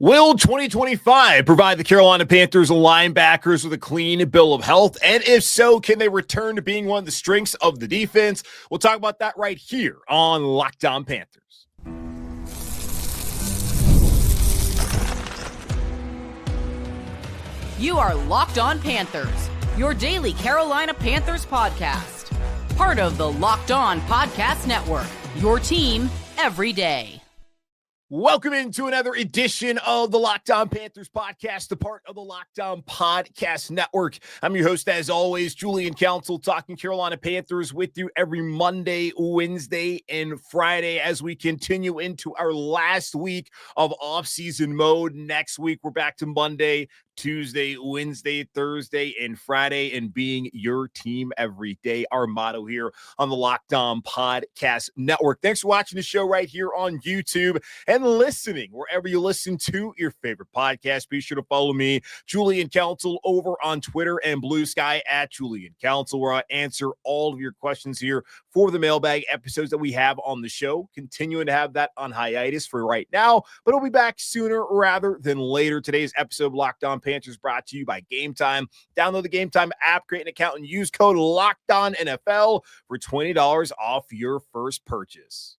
Will 2025 provide the Carolina Panthers linebackers with a clean bill of health? And if so, can they return to being one of the strengths of the defense? We'll talk about that right here on Locked On Panthers. You are Locked On Panthers, your daily Carolina Panthers podcast. Part of the Locked On Podcast Network, your team every day. Welcome into another edition of the Locked On Panthers podcast, a part of the Locked On Podcast Network. I'm your host, as always, Julian Council, talking Carolina Panthers with you every Monday, Wednesday, and Friday as we continue into our last week of off-season mode. Next week, we're back to Monday, Tuesday, Wednesday, Thursday, and Friday, and being your team every day. Our motto here on the Locked On Podcast Network. Thanks for watching the show right here on YouTube and listening wherever you listen to your favorite podcast. Be sure to follow me, Julian Council, over on Twitter and Blue Sky at Julian Council, where I answer all of your questions here for the mailbag episodes that we have on the show. Continuing to have that on hiatus for right now, but it'll be back sooner rather than later. Today's episode of Locked On Panthers brought to you by Game Time. Download the Game Time app, create an account, and use code LOCKEDONNFL for $20 off your first purchase.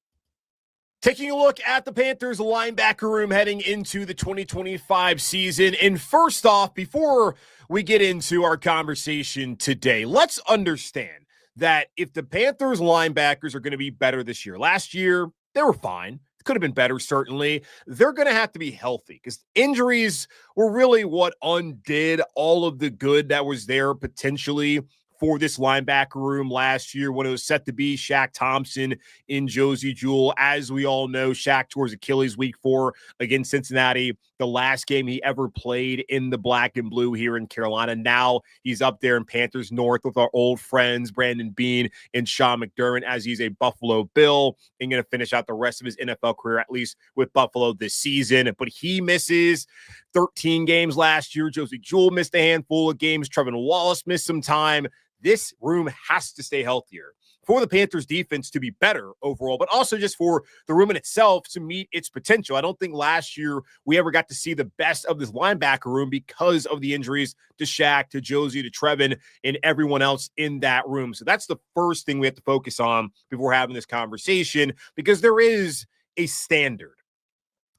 Taking a look at the Panthers linebacker room heading into the 2025 season. And first off, before we get into our conversation today, let's understand that if the Panthers linebackers are going to be better this year, last year, they were fine. Could have been better, certainly. They're going to have to be healthy because injuries were really what undid all of the good that was there potentially for this linebacker room last year when it was set to be Shaq Thompson in Josey Jewell. As we all know, Shaq tore his Achilles week 4 against Cincinnati, the last game he ever played in the black and blue here in Carolina. Now he's up there in Panthers North with our old friends, Brandon Beane and Sean McDermott, as he's a Buffalo Bill and going to finish out the rest of his NFL career, at least with Buffalo this season. But he misses 13 games last year. Josey Jewell missed a handful of games. Trevin Wallace missed some time. This room has to stay healthier for the Panthers defense to be better overall, but also just for the room in itself to meet its potential. I don't think last year we ever got to see the best of this linebacker room because of the injuries to Shaq, to Josey, to Trevin, and everyone else in that room. So that's the first thing we have to focus on before having this conversation, because there is a standard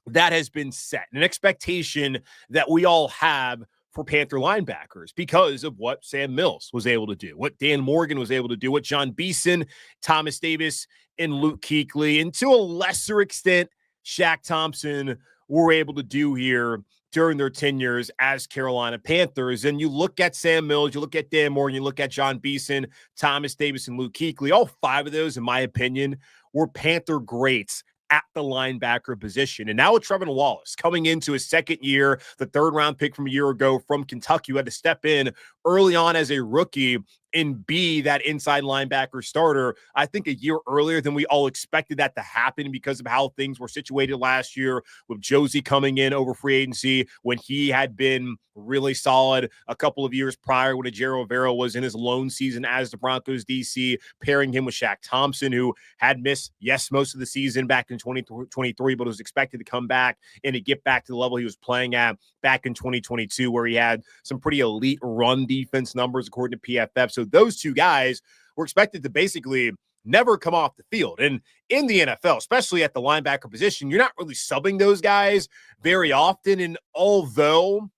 that has been set, an expectation that we all have for Panther linebackers because of what Sam Mills was able to do, what Dan Morgan was able to do, what John Beeson, Thomas Davis, and Luke Kuechly, and to a lesser extent, Shaq Thompson were able to do here during their tenures as Carolina Panthers. And you look at Sam Mills, you look at Dan Morgan, you look at John Beeson, Thomas Davis, and Luke Kuechly, all 5 of those, in my opinion, were Panther greats at the linebacker position. And now with Trevin Wallace coming into his second year, the 3rd round pick from a year ago from Kentucky, who had to step in early on as a rookie and be that inside linebacker starter, I think a year earlier than we all expected that to happen because of how things were situated last year with Josey coming in over free agency when he had been really solid a couple of years prior when Ejiro Rivera was in his lone season as the Broncos DC, pairing him with Shaq Thompson, who had missed, yes, most of the season back in 2023, but was expected to come back and to get back to the level he was playing at back in 2022, where he had some pretty elite run defense numbers according to PFF. So those 2 guys were expected to basically never come off the field. And in the NFL, especially at the linebacker position, you're not really subbing those guys very often. And although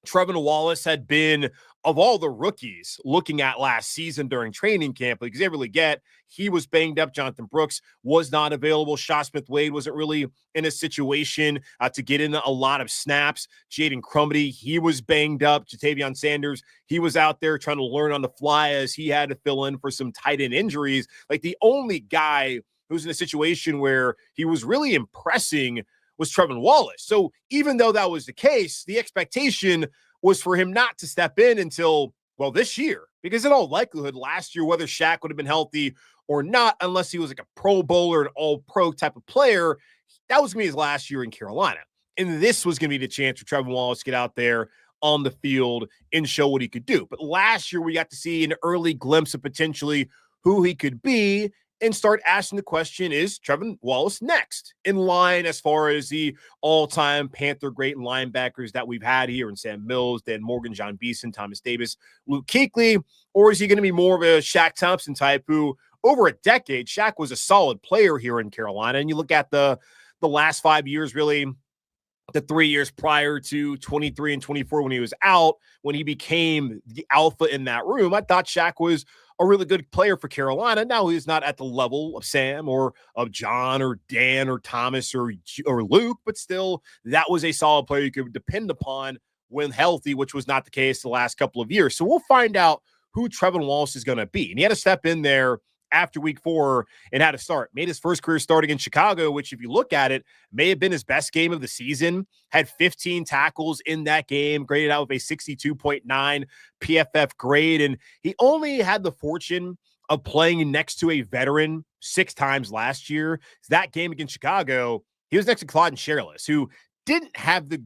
Trevin Wallace had been, of all the rookies looking at last season during training camp, because they really get, he was banged up. Jonathan Brooks was not available. Shaw Smith-Wade wasn't really in a situation to get in a lot of snaps. Jaden Crumedy, he was banged up. Jatavion Sanders, he was out there trying to learn on the fly as he had to fill in for some tight end injuries. Like, the only guy who's in a situation where he was really impressing was Trevin Wallace. So even though that was the case, the expectation was for him not to step in until, well, this year, because in all likelihood, last year, whether Shaq would have been healthy or not, unless he was like a Pro Bowler, an all-pro type of player, that was going to be his last year in Carolina. And this was going to be the chance for Trevin Wallace to get out there on the field and show what he could do. But last year, we got to see an early glimpse of potentially who he could be. and start asking the question, is Trevin Wallace next in line as far as the all-time Panther great linebackers that we've had here in Sam Mills, Dan Morgan, John Beeson, Thomas Davis, Luke Kuechly, or is he going to be more of a Shaq Thompson type who over a decade, Shaq was a solid player here in Carolina, and you look at the last 5 years, really the 3 years prior to 23 and 24 when he was out, when he became the alpha in that room, I thought Shaq was a really good player for Carolina. Now he's not at the level of Sam or of John or Dan or Thomas or Luke, but still that was a solid player you could depend upon when healthy, which was not the case the last couple of years. So we'll find out who Trevin Wallace is going to be. And he had to step in there after week 4 and had to start. Made his first career starting in Chicago, which if you look at it, may have been his best game of the season. Had 15 tackles in that game, graded out with a 62.9 PFF grade. And he only had the fortune of playing next to a veteran 6 times last year. That game against Chicago, he was next to Claude Sherless, who didn't have the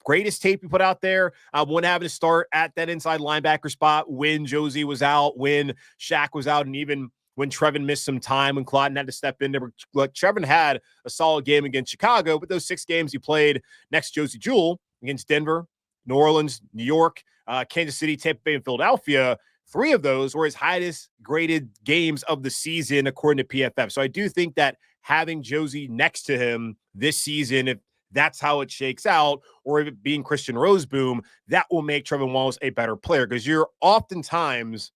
greatest tape he put out there when having to start at that inside linebacker spot when Josey was out, when Shaq was out, and even when Trevin missed some time, when Claude had to step in there. Like, Trevin had a solid game against Chicago, but those 6 games he played next to Josey Jewell against Denver, New Orleans, New York, Kansas City, Tampa Bay, and Philadelphia, 3 of those were his highest graded games of the season, according to PFF. So I do think that having Josey next to him this season, if that's how it shakes out, or if it being Christian Rozeboom, that will make Trevin Wallace a better player, because you're oftentimes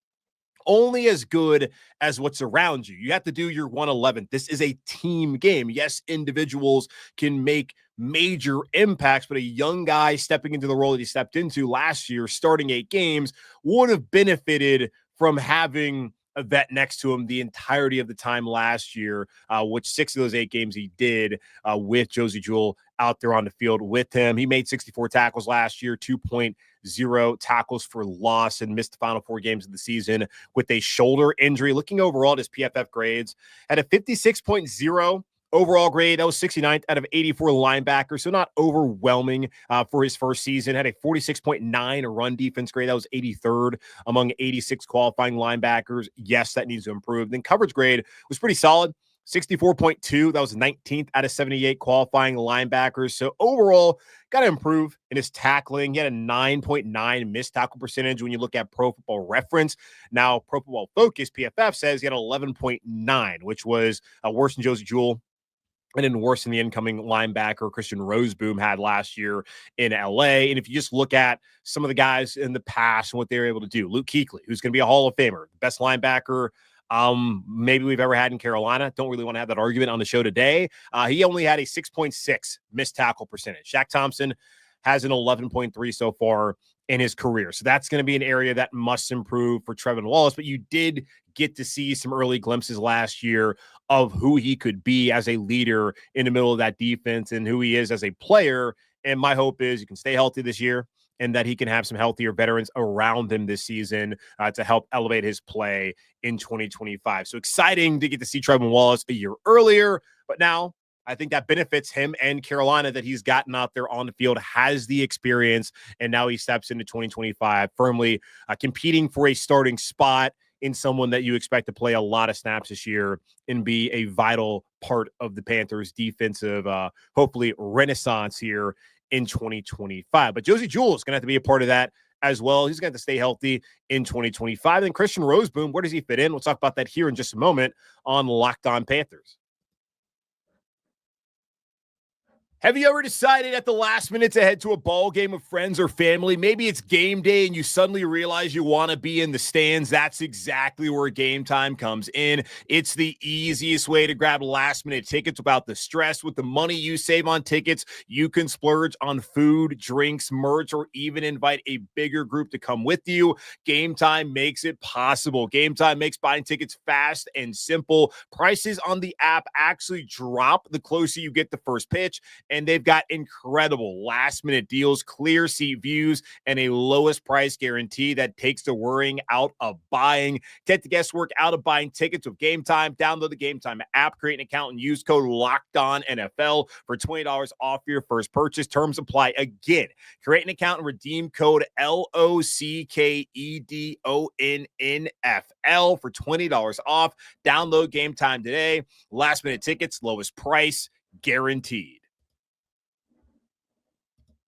only as good as what's around you. You have to do your 111th. This is a team game. Yes, individuals can make major impacts, but a young guy stepping into the role that he stepped into last year, starting 8 games, would have benefited from having a vet next to him the entirety of the time last year, which 6 of those 8 games he did with Josey Jewell out there on the field with him. He made 64 tackles last year, 2.0 tackles for loss, and missed the final 4 games of the season with a shoulder injury. Looking overall at his PFF grades, had a 56.0 overall grade. That was 69th out of 84 linebackers, so not overwhelming for his first season. Had a 46.9 run defense grade. That was 83rd among 86 qualifying linebackers. Yes, that needs to improve. Then coverage grade was pretty solid. 64.2. That was 19th out of 78 qualifying linebackers. So overall, got to improve in his tackling. He had a 9.9 missed tackle percentage when you look at Pro Football Reference. Now, Pro Football Focus, PFF, says he had 11.9, which was worse than Josey Jewell, and then worse than the incoming linebacker Christian Rozeboom had last year in LA. And if you just look at some of the guys in the past and what they were able to do, Luke Kuechly, who's going to be a Hall of Famer, best linebacker maybe we've ever had in Carolina. Don't really want to have that argument on the show today. He only had a 6.6 missed tackle percentage. Shaq Thompson has an 11.3 so far in his career. So that's going to be an area that must improve for Trevin Wallace. But you did get to see some early glimpses last year of who he could be as a leader in the middle of that defense and who he is as a player. And my hope is you can stay healthy this year, and that he can have some healthier veterans around him this season to help elevate his play in 2025. So exciting to get to see Trevin Wallace a year earlier, but now I think that benefits him and Carolina that he's gotten out there on the field, has the experience, and now he steps into 2025 firmly competing for a starting spot in someone that you expect to play a lot of snaps this year and be a vital part of the Panthers' defensive, hopefully, renaissance here in 2025. But Josey Jewell is going to have to be a part of that as well. He's going to have to stay healthy in 2025. And then Christian Rozeboom, where does he fit in? We'll talk about that here in just a moment on Locked On Panthers. Have you ever decided at the last minute to head to a ball game with friends or family? Maybe it's game day and you suddenly realize you want to be in the stands. That's exactly where Game Time comes in. It's the easiest way to grab last-minute tickets without the stress. With the money you save on tickets, you can splurge on food, drinks, merch, or even invite a bigger group to come with you. Game Time makes it possible. Game Time makes buying tickets fast and simple. Prices on the app actually drop the closer you get the first pitch, and they've got incredible last-minute deals, clear seat views, and a lowest price guarantee that takes the worrying out of buying. Take the guesswork out of buying tickets with Game Time. Download the Game Time app, create an account, and use code LOCKEDONNFL for $20 off your first purchase. Terms apply. Again, create an account and redeem code LOCKEDONNFL for $20 off. Download Game Time today. Last-minute tickets, lowest price, guaranteed.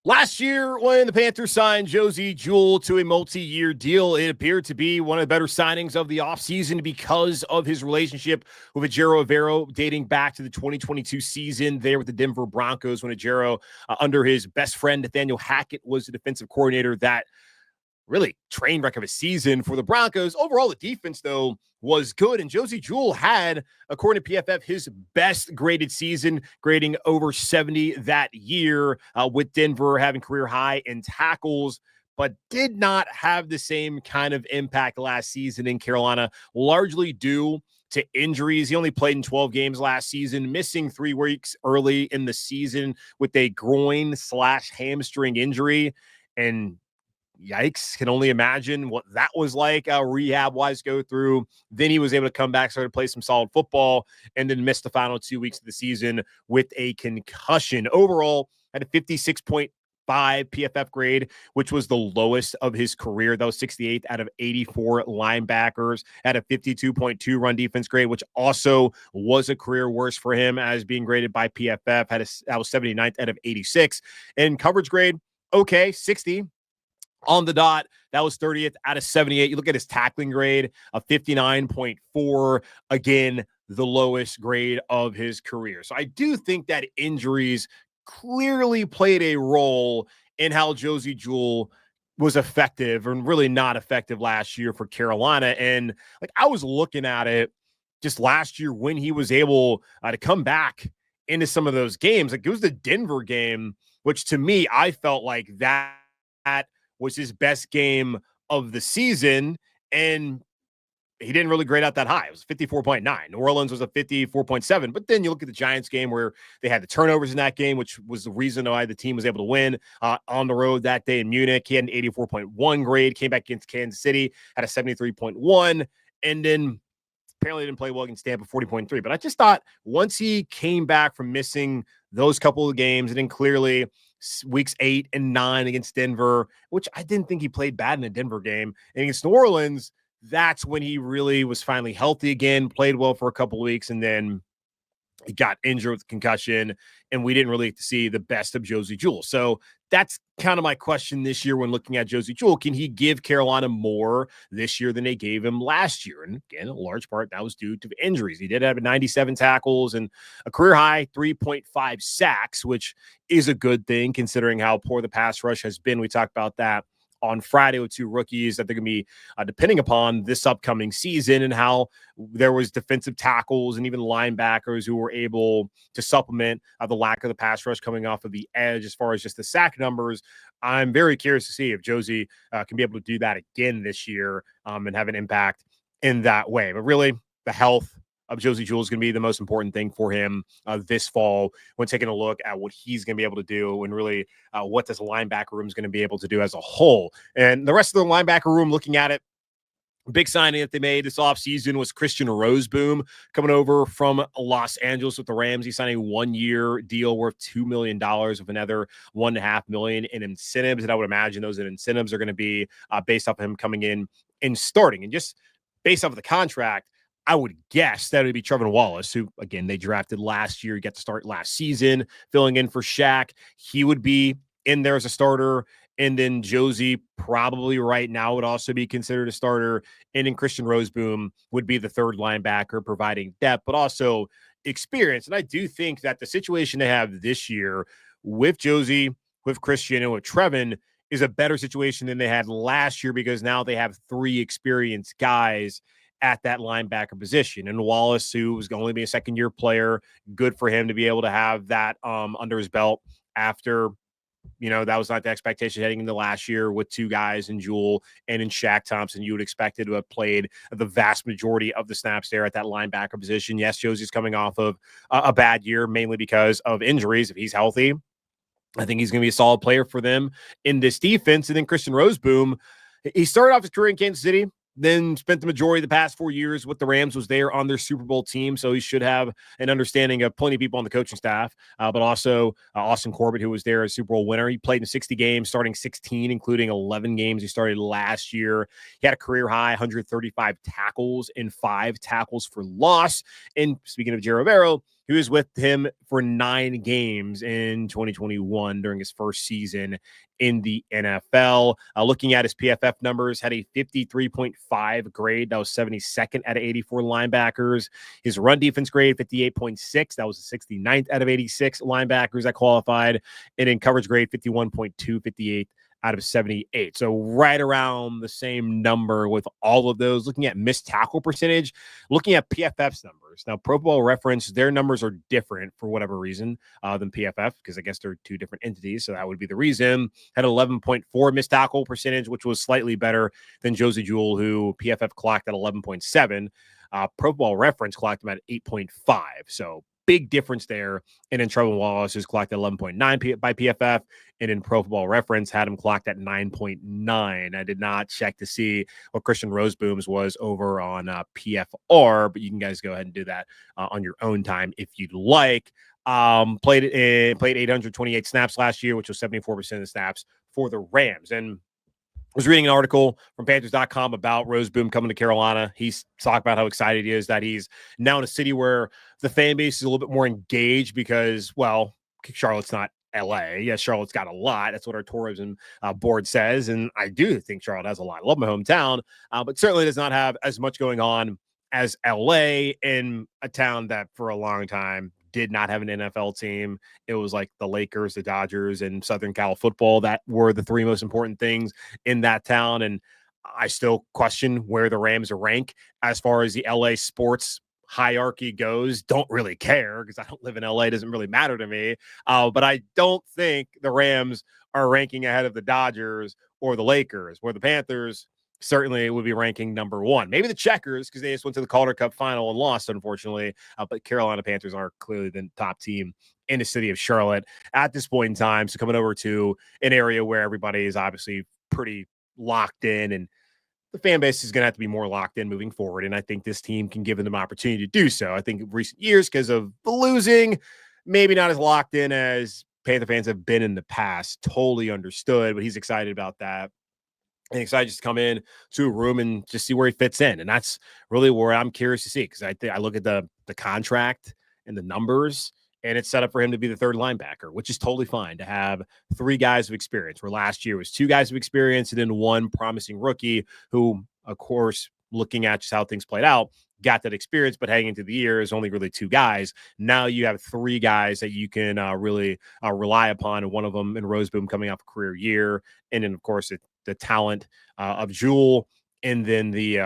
Last year, when the Panthers signed Josey Jewell to a multi-year deal, it appeared to be one of the better signings of the offseason because of his relationship with Ejiro Evero dating back to the 2022 season there with the Denver Broncos when Ejiro, under his best friend Nathaniel Hackett, was the defensive coordinator. That really train wreck of a season for the Broncos. Overall, the defense, though, was good. And Josey Jewell had, according to PFF, his best graded season, grading over 70 that year, with Denver having career high in tackles, but did not have the same kind of impact last season in Carolina, largely due to injuries. He only played in 12 games last season, missing 3 weeks early in the season with a groin/hamstring injury. And yikes, can only imagine what that was like rehab-wise go through. Then he was able to come back, started to play some solid football, and then missed the final 2 weeks of the season with a concussion. Overall, had a 56.5 PFF grade, which was the lowest of his career. That was 68th out of 84 linebackers. Had a 52.2 run defense grade, which also was a career worst for him as being graded by PFF. That was 79th out of 86. And coverage grade, okay, 60. On the dot, that was 30th out of 78. You look at his tackling grade of 59.4. Again, the lowest grade of his career. So I do think that injuries clearly played a role in how Josey Jewell was effective and really not effective last year for Carolina. And like, I was looking at it just last year when he was able to come back into some of those games. Like, it was the Denver game, which to me, I felt like that was his best game of the season, and he didn't really grade out that high. It was 54.9. New Orleans was a 54.7. But then you look at the Giants game where they had the turnovers in that game, which was the reason why the team was able to win on the road that day in Munich. He had an 84.1 grade, came back against Kansas City, had a 73.1, and then apparently didn't play well against Tampa, 40.3. But I just thought once he came back from missing those couple of games, and then clearly weeks 8 and 9 against Denver, which I didn't think he played bad in a Denver game, and against New Orleans, that's when he really was finally healthy again, played well for a couple of weeks, and then he got injured with concussion, and we didn't really get to see the best of Josey Jewell. So that's kind of my question this year when looking at Josey Jewell. Can he give Carolina more this year than they gave him last year? And again, a large part that was due to injuries. He did have 97 tackles and a career high 3.5 sacks, which is a good thing considering how poor the pass rush has been. We talked about that on Friday with 2 rookies that they're going to be depending upon this upcoming season, and how there was defensive tackles and even linebackers who were able to supplement the lack of the pass rush coming off of the edge as far as just the sack numbers. I'm very curious to see if Josey can be able to do that again this year and have an impact in that way. But really, the health of Josey Jewell is going to be the most important thing for him this fall when taking a look at what he's going to be able to do and really what this linebacker room is going to be able to do as a whole. And the rest of the linebacker room, looking at it, big signing that they made this offseason was Christian Rozeboom coming over from Los Angeles with the Rams. He signed a 1-year deal worth $2 million with another $1.5 million in incentives. And I would imagine those incentives are going to be based off of him coming in and starting. And just based off of the contract, I would guess that it would be Trevin Wallace, who, again, they drafted last year. He got to start last season, filling in for Shaq. He would be in there as a starter. And then Josey probably right now would also be considered a starter. And then Christian Rozeboom would be the third linebacker, providing depth, but also experience. And I do think that the situation they have this year with Josey, with Christian, and with Trevin is a better situation than they had last year, because now they have 3 experienced guys at that linebacker position. And Wallace, who was going to only be a second-year player, good for him to be able to have that under his belt after That was not the expectation heading into last year with two guys in Jewell and in Shaq Thompson. You would expect to have played the vast majority of the snaps there at that linebacker position. Yes, Josey's coming off of a bad year, mainly because of injuries. If he's healthy, I think he's going to be a solid player for them in this defense. And then Christian Rozeboom, he started off his career in Kansas City, then spent the majority of the past 4 years with the Rams, was there on their Super Bowl team. So he should have an understanding of plenty of people on the coaching staff, but also Austin Corbett, who was there as Super Bowl winner. He played in 60 games, starting 16, including 11 games he started last year. He had a career high 135 tackles and 5 tackles for loss. And speaking of Josey Jewell, he was with him for 9 games in 2021 during his first season in the NFL. Looking at his PFF numbers, had a 53.5 grade. That was 72nd out of 84 linebackers. His run defense grade, 58.6. That was the 69th out of 86 linebackers that qualified. And in coverage grade, 51.2, 58 out of 78. So right around the same number with all of those. Looking at missed tackle percentage, looking at PFF's numbers. Now, Pro Football Reference, their numbers are different for whatever reason than PFF, because I guess they're two different entities. So that would be the reason. Had 11.4 missed tackle percentage, which was slightly better than Josey Jewell, who PFF clocked at 11.7. Pro Football Reference clocked him at 8.5. So big difference there. And then Trevin Wallace is clocked at 11.9 by PFF, and in Pro Football Reference had him clocked at 9.9. I did not check to see what Christian Rozeboom's was over on PFR, but you can guys go ahead and do that on your own time if you'd like. Played 828 snaps last year, which was 74% of the snaps for the Rams. And was reading an article from Panthers.com about Rozeboom coming to Carolina. He's talked about how excited he is that he's now in a city where the fan base is a little bit more engaged because, well, Charlotte's not LA. Yes, Charlotte's got a lot. That's what our tourism board says. And I do think Charlotte has a lot. I love my hometown, but certainly does not have as much going on as LA, in a town that for a long time did not have an NFL team. It was like the Lakers, the Dodgers, and Southern Cal football that were the 3 most important things in that town. And I still question where the Rams rank as far as the LA sports hierarchy goes. Don't really care because I don't live in LA. It doesn't really matter to me. But I don't think the Rams are ranking ahead of the Dodgers or the Lakers, where the Panthers certainly would be ranking number 1. Maybe the Checkers, because they just went to the Calder Cup final and lost, unfortunately. But Carolina Panthers are clearly the top team in the city of Charlotte at this point in time. So coming over to an area where everybody is obviously pretty locked in, and the fan base is going to have to be more locked in moving forward. And I think this team can give them the opportunity to do so. I think in recent years, because of the losing, maybe not as locked in as Panther fans have been in the past. Totally understood, but he's excited about that. And excited just to come in to a room and just see where he fits in. And that's really where I'm curious to see, because I think I look at the contract and the numbers, and it's set up for him to be the third linebacker, which is totally fine to have 3 guys of experience, where last year was 2 guys of experience and then 1 promising rookie who, of course, looking at just how things played out, got that experience, but heading into the year is only really 2 guys. Now you have 3 guys that you can really rely upon, and one of them in Rozeboom coming off a career year. And then, of course, the talent of Jewell, and then the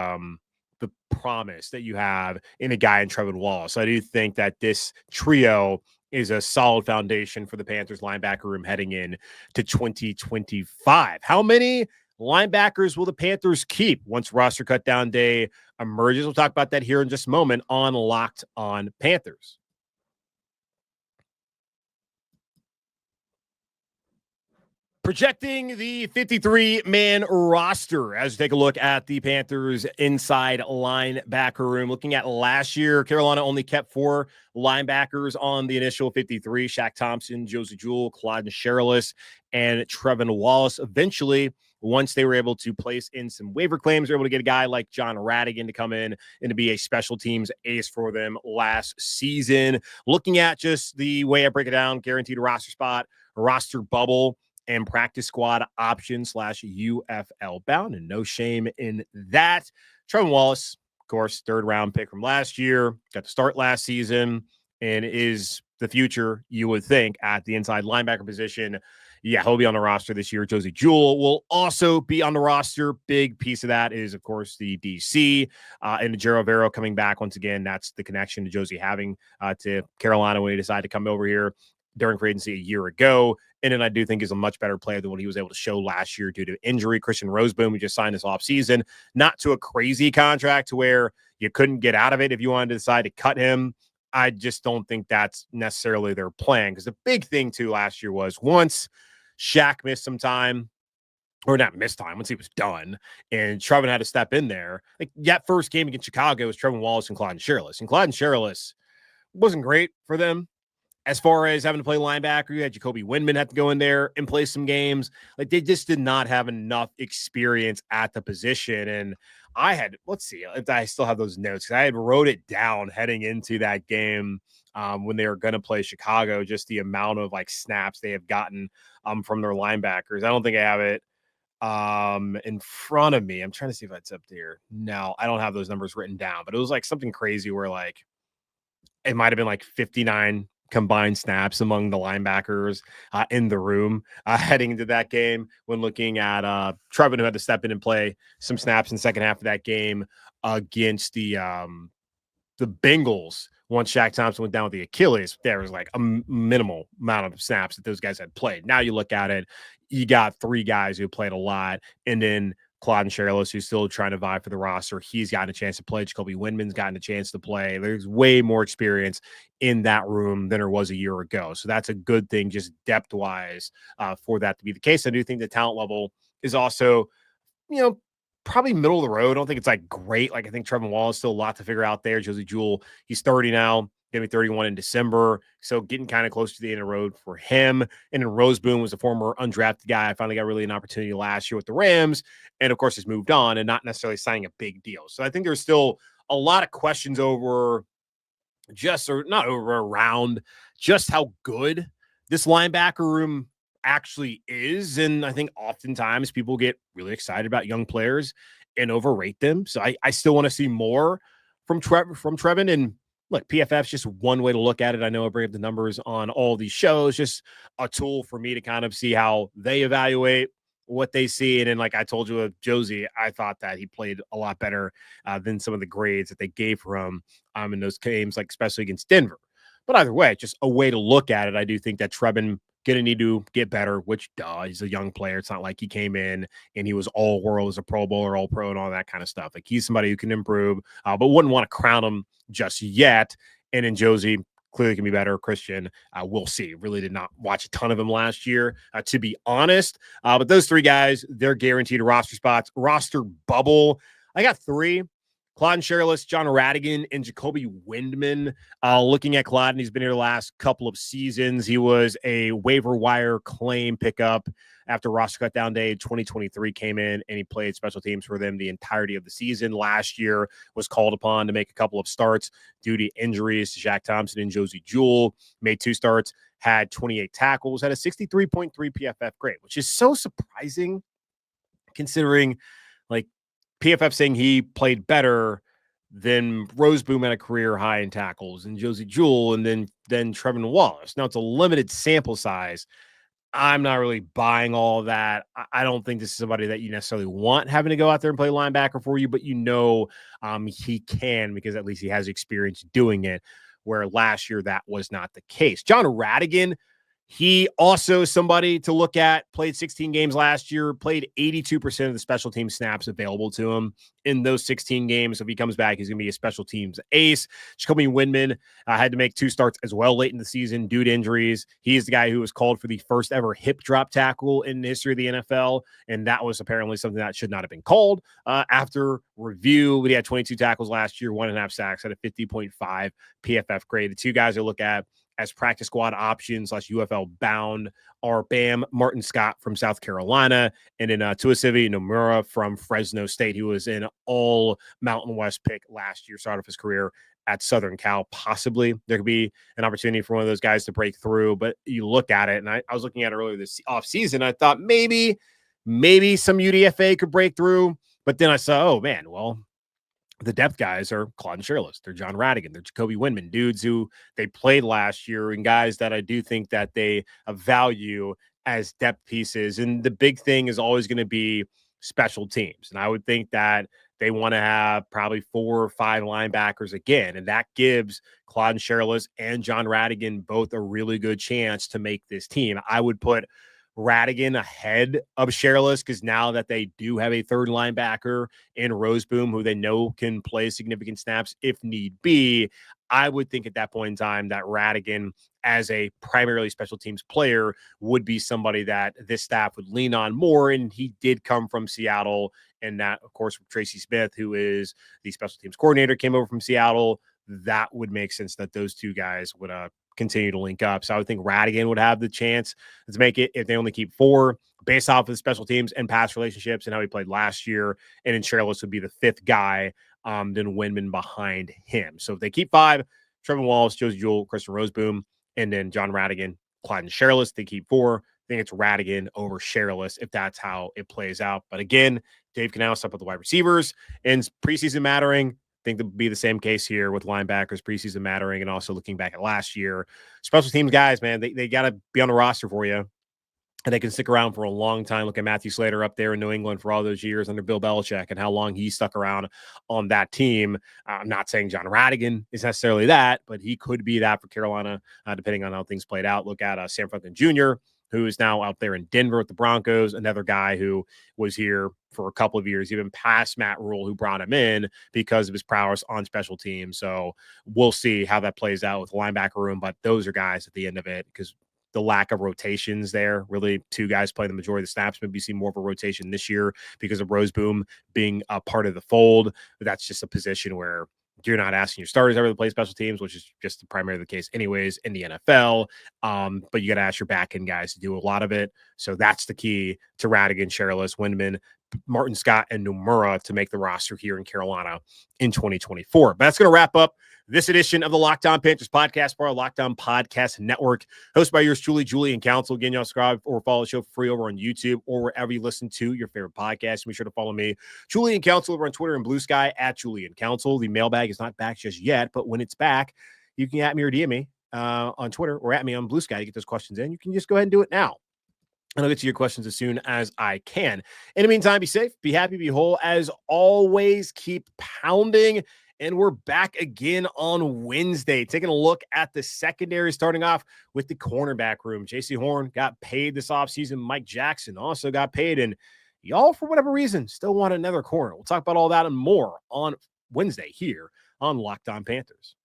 promise that you have in a guy in Trevin Wallace. So I do think that this trio is a solid foundation for the Panthers linebacker room heading in to 2025. How many linebackers will the Panthers keep once roster cut down day emerges? We'll talk about that here in just a moment on Locked On Panthers. Projecting the 53-man roster as we take a look at the Panthers inside linebacker room. Looking at last year, Carolina only kept 4 linebackers on the initial 53. Shaq Thompson, Josey Jewell, Claude Sherrillis, and Trevin Wallace. Eventually, once they were able to place in some waiver claims, they were able to get a guy like John Radigan to come in and to be a special teams ace for them last season. Looking at just the way I break it down, guaranteed roster spot, roster bubble, and practice squad option / UFL bound, and no shame in that. Trevin Wallace, of course, 3rd round pick from last year, got to start last season, and is the future, you would think, at the inside linebacker position. Yeah, he'll be on the roster this year. Josey Jewell will also be on the roster. Big piece of that is, of course, the DC and Jero coming back once again. That's the connection to Josey having to Carolina when he decided to come over here during free agency a year ago. And then I do think he's a much better player than what he was able to show last year due to injury. Christian Rozeboom, who just signed this offseason, not to a crazy contract to where you couldn't get out of it if you wanted to decide to cut him. I just don't think that's necessarily their plan, because the big thing too last year was once Shaq missed some time, or not missed time, once he was done, and Trevin had to step in there. Like that first game against Chicago was Trevin Wallace and Clyde Sherlis. And Clyde Sherlis wasn't great for them as far as having to play linebacker. You had Jacoby Windman had to go in there and play some games. Like they just did not have enough experience at the position. And I had, let's see, I still have those notes. I had wrote it down heading into that game when they were going to play Chicago, just the amount of like snaps they have gotten from their linebackers. I don't think I have it in front of me. I'm trying to see if it's up there. No, I don't have those numbers written down, but it was like something crazy where like it might have been like 59 combined snaps among the linebackers in the room heading into that game, when looking at Trevin, who had to step in and play some snaps in the second half of that game against the Bengals. Once Shaq Thompson went down with the Achilles, there was like a minimal amount of snaps that those guys had played. Now you look at it, you got three guys who played a lot, and then Clyde Sherlis, who's still trying to vie for the roster. He's gotten a chance to play. Jacoby Windman's gotten a chance to play. There's way more experience in that room than there was a year ago. So that's a good thing, just depth-wise, for that to be the case. I do think the talent level is also, probably middle of the road. I don't think it's like great. Like I think Trevin Wallace still a lot to figure out there. Josey Jewell, he's 30 now. Going to be 31 in December. So getting kind of close to the end of the road for him. And then Rozeboom was a former undrafted guy. I finally got really an opportunity last year with the Rams. And of course, has moved on and not necessarily signing a big deal. So I think there's still a lot of questions over around just how good this linebacker room actually is. And I think oftentimes people get really excited about young players and overrate them. So I still want to see more from Trevin. And look, PFF's just one way to look at it. I know I bring up the numbers on all these shows, just a tool for me to kind of see how they evaluate what they see. And then, like I told you with Josey, I thought that he played a lot better than some of the grades that they gave for him in those games, like especially against Denver. But either way, just a way to look at it. I do think that Trevin going to need to get better, which he's a young player. It's not like he came in and he was all world as a Pro Bowler, all pro and all that kind of stuff. Like he's somebody who can improve, but wouldn't want to crown him just yet. And then Josey clearly can be better. Christian, we'll see. Really did not watch a ton of him last year, to be honest. But those three guys, they're guaranteed roster spots. Roster bubble. I got three. Clyde Sherlis, John Radigan, and Jacoby Windman. Looking at Clyde, and he's been here the last couple of seasons. He was a waiver wire claim pickup after roster cutdown day 2023 came in, and he played special teams for them the entirety of the season. Last year was called upon to make a couple of starts due to injuries to Shaq Thompson and Josey Jewell. Made 2 starts, had 28 tackles, had a 63.3 PFF grade, which is so surprising considering like PFF saying he played better than Rozeboom at a career high in tackles and Josey Jewell and then Trevin Wallace. Now it's a limited sample size. I'm not really buying all of that. I don't think this is somebody that you necessarily want having to go out there and play linebacker for you, but he can, because at least he has experience doing it, where last year that was not the case. John Radigan, he also is somebody to look at. Played 16 games last year, played 82% of the special team snaps available to him in those 16 games. So if he comes back, he's going to be a special teams ace. Jacoby Windman had to make 2 starts as well late in the season due to injuries. He's the guy who was called for the first ever hip drop tackle in the history of the NFL, and that was apparently something that should not have been called. After review, he had 22 tackles last year, 1.5 sacks, had a 50.5 PFF grade. The 2 guys I look at as practice squad options / UFL bound are Bam Martin Scott from South Carolina, and then Tuasivi Nomura from Fresno State. He was an all Mountain West pick last year, started off his career at Southern Cal. Possibly there could be an opportunity for one of those guys to break through, but you look at it, and I was looking at it earlier this offseason. I thought maybe some UDFA could break through, but then I saw, oh man, well, the depth guys are Clyde Sherlis, they're John Radigan, they're Jacoby Windman, dudes who they played last year, and guys that I do think that they value as depth pieces. And the big thing is always going to be special teams. And I would think that they want to have probably 4 or 5 linebackers again. And that gives Claude Sherlis and John Radigan both a really good chance to make this team. I would put Radigan ahead of Sherlis because now that they do have a third linebacker in Rozeboom, who they know can play significant snaps if need be, I would think at that point in time that Radigan, as a primarily special teams player, would be somebody that this staff would lean on more. And he did come from Seattle. And that, of course, Tracy Smith, who is the special teams coordinator, came over from Seattle. That would make sense that those two guys would continue to link up. So I would think Radigan would have the chance to make it if they only keep 4 based off of the special teams and past relationships and how he played last year. And then Sherlis would be the 5th guy, then Windman behind him. So if they keep 5, Trevin Wallace, Josey Jewell, Christian Rozeboom, and then John Radigan, Clyde and Sherlis. They keep 4. I think it's Radigan over Sherlis if that's how it plays out. But again, Dave Canal stuff with the wide receivers and preseason mattering. I think that'll be the same case here with linebackers, preseason mattering, and also looking back at last year. Special teams guys, man, they got to be on the roster for you. And they can stick around for a long time. Look at Matthew Slater up there in New England for all those years under Bill Belichick and how long he stuck around on that team. I'm not saying John Radigan is necessarily that, but he could be that for Carolina, depending on how things played out. Look at Sam Franklin Jr., who is now out there in Denver with the Broncos, another guy who was here for a couple of years, even past Matt Rule, who brought him in because of his prowess on special teams. So we'll see how that plays out with the linebacker room, but those are guys at the end of it because the lack of rotations there, really 2 guys play the majority of the snaps. Maybe you see more of a rotation this year because of Rozeboom being a part of the fold. But that's just a position where you're not asking your starters ever to play special teams, which is just primarily the case anyways in the NFL. But you got to ask your back end guys to do a lot of it. So that's the key to Radigan, Sherlis, Windman, Martin Scott, and Nomura to make the roster here in Carolina in 2024. But that's going to wrap up this edition of the Locked On Panthers podcast, part of Locked On Podcast Network, hosted by yours truly, Julian Council. Again, y'all subscribe or follow the show for free over on YouTube or wherever you listen to your favorite podcast. Be sure to follow me, Julian Council, over on Twitter and Blue Sky at Julian Council. The mailbag is not back just yet, but when it's back, you can at me or DM me on Twitter or at me on Blue Sky to get those questions in. You can just go ahead and do it now, and I'll get to your questions as soon as I can. In the meantime, be safe, be happy, be whole. As always, keep pounding. And we're back again on Wednesday, taking a look at the secondary, starting off with the cornerback room. J.C. Horn got paid this offseason. Mike Jackson also got paid. And y'all, for whatever reason, still want another corner. We'll talk about all that and more on Wednesday here on Locked On Panthers.